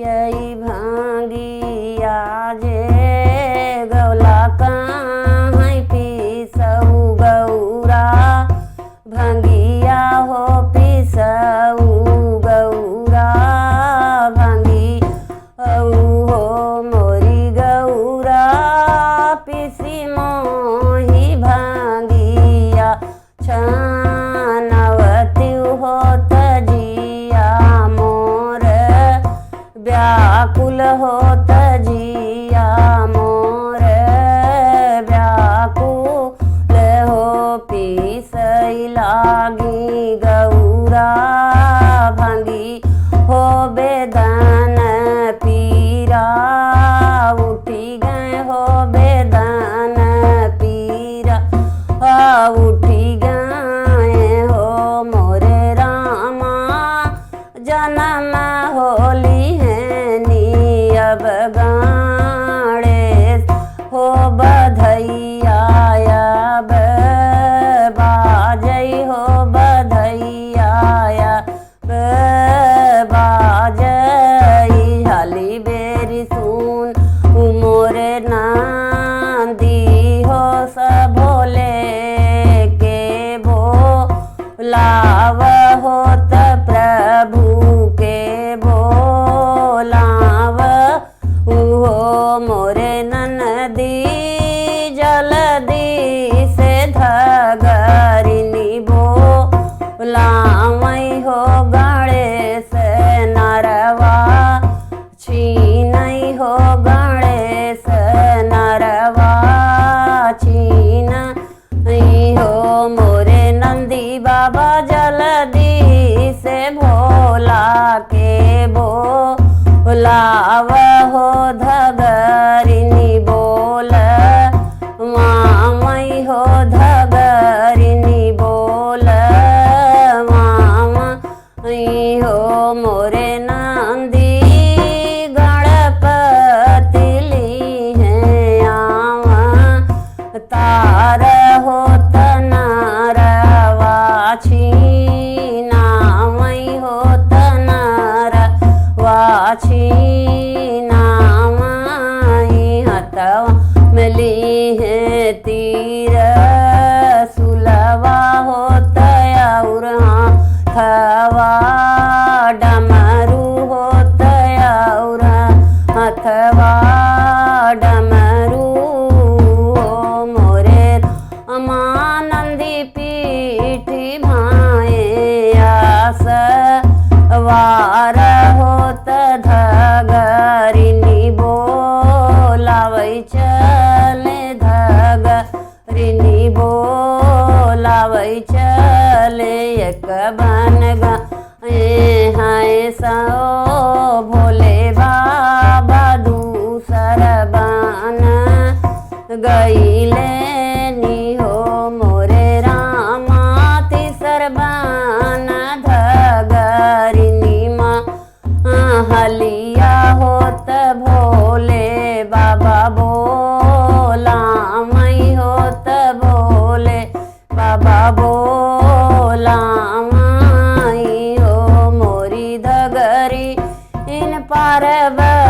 यही भांगिया जे गौला कहाँ पीसऊ गौरा भांगिया हो पीसऊ गौरा भांगी हो मोरी गौरा पीसी मोही भांगिया छानवती हो तजिया मोर व्याकुल हो तजिया मोर व्याकुल हो पीसई लागी गौरा भांगी हो बेदन पीरा उठी गए हो बेदन पीरा उठी गए हो मोरे रामा जन्म होली है नी अब गाड़े हो बधैया अब बाजई हो बधैया बाजई हाली बेरी सुन मोरे नांदी हो सब भोले के बोलाव होत प्रभु के बोलाव हो मोरे ननदी जल्दी से धगरिनी बोलावई हो गणेश नरवा छीनई हो गणेश नरवा छीनई हो मोरे नंदी बाबा जल्दी से भोला के बोलाव हो धगरिनी बोल मामई हो धगरिनी बोल मामई हो मोरे नंदी गणपति ली है आवा तार हो तनारवा छीनामई हो तनारवा छीनामई हथवा मिली है तीर सुलवा हो तयाउर हथवा डमरू हो तयाउर हथवा डमरू हो मोरे अमानंदी पीठी भाए आस वार होत धगरिनी बोलावई चले धगरिनी बोलावई चले एक बन हाय सो भोले बाबा दूसर बन गईले नी हो मोरे रामा तीसर बन धगरिनी माँ हलिया होत भोले बाबा बोलामई होत भोले बाबा बोलामई हो मोरी धगरी इन पार्वती